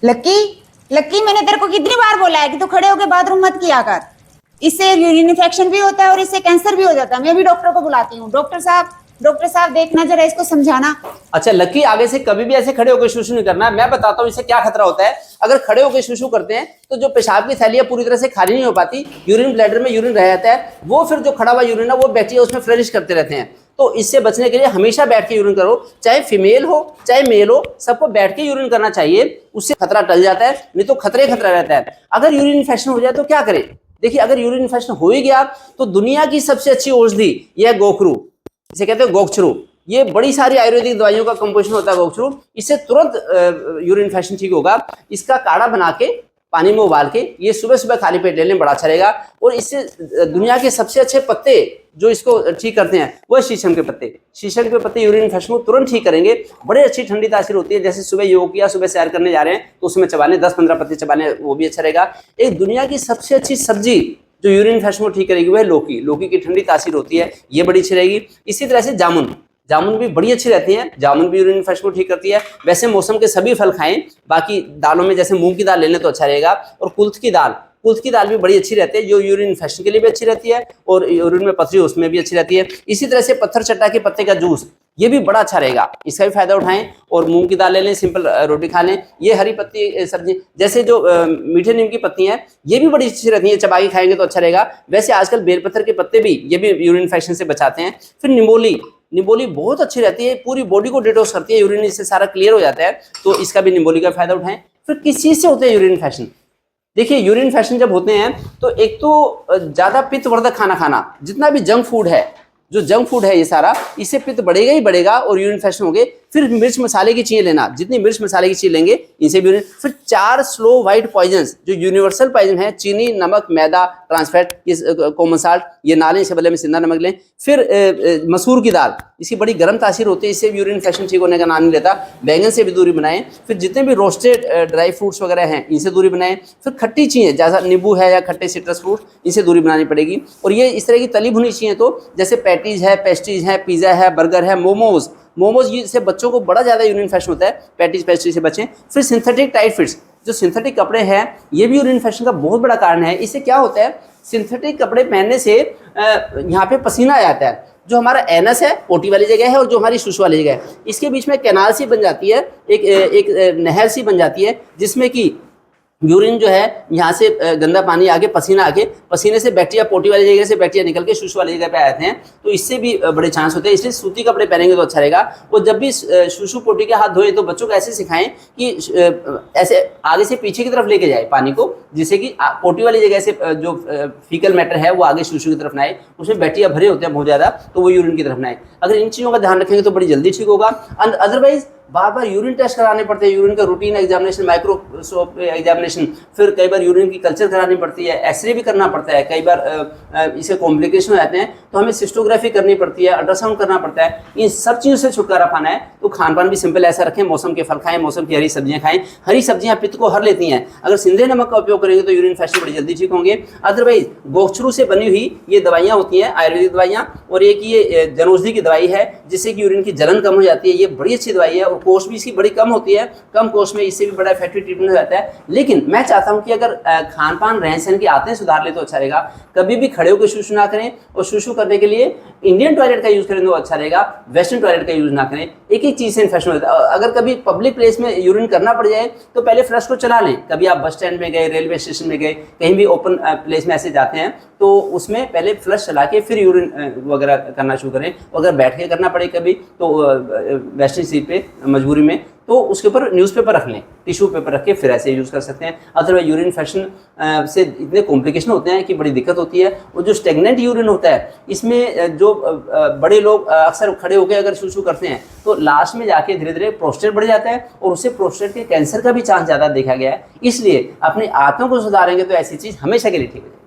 लक्की, लक्की, मैंने तेरे को कितनी बार बोला है कि तू खड़े होके बाथरूम मत किया कर। इससे यूरिन इन्फेक्शन भी होता है और इससे कैंसर भी हो जाता है। मैं भी डॉक्टर को बुलाती हूँ। डॉक्टर साहब देखना जरा, इसको समझाना। अच्छा लकी, आगे से कभी भी ऐसे खड़े होकर शुशु नहीं करना। मैं बताता हूँ इससे क्या खतरा होता है। अगर खड़े होकर शुशु करते हैं तो जो पेशाब की थैली है पूरी तरह से खाली नहीं हो पाती, यूरिन ब्लैडर में यूरिन रह जाता है, वो फिर जो खड़ा हुआ यूरिन है वो बैक्टीरिया उसमें फ्लरिश करते रहते हैं। तो इससे बचने के लिए हमेशा बैठ के यूरिन करो, चाहे फीमेल हो चाहे मेल हो, सबको बैठ के यूरिन करना चाहिए। उससे खतरा टल जाता है, नहीं तो खतरा रहता है। अगर यूरिन इन्फेक्शन हो जाए तो क्या करें? देखिए, अगर यूरिन इन्फेक्शन हो ही गया तो दुनिया की सबसे अच्छी औषधि यह गोखरू, इसे कहते हैं गोखचरू। ये बड़ी सारी आयुर्वेदिक दवाइयों का कंपोजिशन होता है गोखचरू। इससे तुरंत यूरिन इन्फेक्शन ठीक होगा। इसका काढ़ा बना के पानी में उबाल के ये सुबह सुबह खाली पेट ले लें, बड़ा अच्छा रहेगा। और इससे दुनिया के सबसे अच्छे पत्ते जो इसको ठीक करते हैं वो शीशम के पत्ते। शीशम के पत्ते यूरिन इन्फेक्शन को तुरंत ठीक करेंगे। बड़े अच्छी ठंडी तासीर होती है। जैसे सुबह योग किया, सुबह सैर करने जा रहे हैं तो उसमें चबाने 10-15 पत्ते चबाने, वो भी अच्छा रहेगा। एक दुनिया की सबसे अच्छी सब्जी जो यूरिन इन्फेक्शन को ठीक करेगी वो है लौकी। लौकी की ठंडी तासीर होती है, ये बड़ी अच्छी रहेगी। इसी तरह से जामुन भी बड़ी अच्छी रहती है। जामुन भी यूरिन इन्फेक्शन को ठीक करती है। वैसे मौसम के सभी फल खाएं। बाकी दालों में जैसे मूंग की दाल ले लें तो अच्छा रहेगा। और कुल्थ की दाल भी बड़ी अच्छी रहती है, जो यूरिन इन्फेक्शन के लिए भी अच्छी रहती है और यूरिन में पथरी उसमें भी अच्छी रहती है। इसी तरह से पत्थर चट्टा के पत्ते का जूस, ये भी बड़ा अच्छा रहेगा, इसका भी फायदा उठाएं। और मूंग की दाल ले लें, सिंपल रोटी खा लें। ये हरी पत्ती सब्जी जैसे जो मीठे नीम की पत्ती हैं, ये भी बड़ी अच्छी रहती हैं, चबा के खाएंगे तो अच्छा रहेगा। वैसे आजकल बेलपत्थर के पत्ते भी, ये भी यूरिन इन्फेक्शन से बचाते हैं। फिर निम्बोली बहुत अच्छी रहती है, पूरी बॉडी को डिटॉक्स करती है, यूरिन इससे सारा क्लियर हो जाता है। तो इसका भी निम्बोली का फायदा उठाएं। फिर किस चीज़ से होते हैं यूरिन इन्फेक्शन? देखिए, यूरिन इन्फेक्शन जब होते हैं तो एक तो ज़्यादा पित्तवर्धक खाना, जितना भी जंक फूड है ये सारा, इससे पित्त बढ़ेगा ही बढ़ेगा और यूरिन इन्फेक्शन हो गए। फिर मिर्च मसाले की चीज़ें लेना, जितनी मिर्च मसाले की चीज़ लेंगे इनसे भी यूरिन। फिर 4 स्लो वाइट पॉइजन्स जो यूनिवर्सल पॉइजन है, चीनी, नमक, मैदा, ट्रांसफैट, कॉमन साल्ट, ये ना लें, इससे बदले में सिंधा नमक लें। फिर मसूर की दाल, इसकी बड़ी गर्म तासीर होती है, इससे भी यूरिन इन्फेक्शन ठीक होने का नाम नहीं लेता। बैंगन से भी दूरी बनाएं। फिर जितने भी रोस्टेड ड्राई फ्रूट्स वगैरह हैं इनसे दूरी बनाएं। फिर खट्टी चीज़ें जैसा नींबू है या खट्टे सिट्रस फ्रूट, इनसे दूरी बनानी पड़ेगी। और ये इस तरह की तली भुनी चीज़ें, तो जैसे पैटीज है, पेस्ट्रीज है, पिज़्ज़ा है, बर्गर है, मोमोज से बच्चों को बड़ा ज़्यादा यूरिन इन्फेक्शन होता है। पैटीज पेस्ट्री से बचें। फिर सिंथेटिक टाइट फिट्स, जो सिंथेटिक कपड़े हैं, ये भी यूरिन इन्फेक्शन का बहुत बड़ा कारण है। इससे क्या होता है, सिंथेटिक कपड़े पहनने से यहाँ पे पसीना आ जाता है। जो हमारा एनस है, पोटी वाली जगह है, और जो हमारी शुशु वाली जगह है, इसके बीच में कैनाल सी बन जाती है, एक नहर सी बन जाती है, जिसमें कि यूरिन जो है यहाँ से गंदा पानी आके पसीना आके, पसीने से बैक्टीरिया, पोटी वाली जगह से बैक्टीरिया निकल के शुशु वाली जगह पे आते हैं। तो इससे भी बड़े चांस होते हैं। इसलिए सूती कपड़े पहनेंगे तो अच्छा रहेगा। और जब भी शुशु पोटी के हाथ धोए तो बच्चों को ऐसे सिखाएं कि ऐसे आगे से पीछे की तरफ लेके जाए पानी को, जिससे कि पोटी वाली जगह से जो फीकल मैटर है वो आगे शुशु की तरफ ना आए। उसमें बैक्टीरिया भरे होते हैं बहुत ज़्यादा, तो वो यूरिन की तरफ ना आए। अगर इन चीज़ों का ध्यान रखेंगे तो बड़ी जल्दी ठीक होगा। अदरवाइज बार बार यूरिन टेस्ट कराने पड़ते हैं, यूरिन का रूटीन एग्जामिनेशन, माइक्रोस्कोप एग्जामिनेशन, फिर कई बार यूरिन की कल्चर करानी पड़ती है, एक्सरे भी करना पड़ता है। कई बार इसे कॉम्प्लिकेशन हो जाते हैं तो हमें सिस्टोग्राफी करनी पड़ती है, अल्ट्रासाउंड करना पड़ता है। इन सब चीज़ों से छुटकारा पाना है तो खान पान भी सिंपल ऐसा रखें, मौसम के फल खाएं, मौसम की हरी सब्जियां खाएं। हरी सब्जियां पित्त को हर लेती हैं। अगर सिंधे नमक का उपयोग करेंगे तो यूरिन इन्फेक्शन बड़ी जल्दी ठीक होंगे। अदरवाइज गोखचरू से बनी हुई ये दवाइयाँ होती हैं, आयुर्वेदिक दवाइयाँ, और एक ये जनौषधि की दवाई है जिससे कि यूरिन की जलन कम हो जाती है। ये बड़ी अच्छी दवाई है और कोस्ट भी इसकी बड़ी कम होती है। कम कोस्ट में इससे भी बड़ा इफेक्टिव ट्रीटमेंट हो जाता है। लेकिन मैं चाहता हूं कि अगर खान पान, रहन सहन की आदतें सुधार ले तो अच्छा रहेगा। कभी भी खड़े होकर शुशु ना करें, और शुशु करने के लिए इंडियन टॉयलेट का यूज करें तो अच्छा रहेगा, वेस्टर्न टॉयलेट का यूज ना करें। एक चीज से इन्फेक्शन होता है। अगर कभी पब्लिक प्लेस में यूरिन करना पड़ जाए तो पहले फ्लश को चला लें। कभी आप बस स्टैंड में गए, रेलवे स्टेशन में गए, कहीं भी ओपन प्लेस में ऐसे जाते हैं तो उसमें पहले फ्लश चला के फिर यूरिन वगैरह करना शुरू करें। अगर बैठ के करना पड़े कभी तो वेस्टर्न सीट पे मजबूरी में, तो उसके ऊपर न्यूज़पेपर रख लें, टिश्यू पेपर रख के फिर ऐसे यूज़ कर सकते हैं। अदरवाइज यूरिन इन्फेक्शन से इतने कॉम्प्लिकेशन होते हैं कि बड़ी दिक्कत होती है। और जो स्टेगनेंट यूरिन होता है, इसमें जो बड़े लोग अक्सर खड़े होकर अगर शुशु करते हैं तो लास्ट में जाके धीरे धीरे प्रोस्टेट बढ़ जाता है और उससे प्रोस्टेट के कैंसर का भी चांस ज़्यादा देखा गया है। इसलिए अपनी आदतों को सुधारेंगे तो ऐसी चीज़ हमेशा के लिए ठीक है।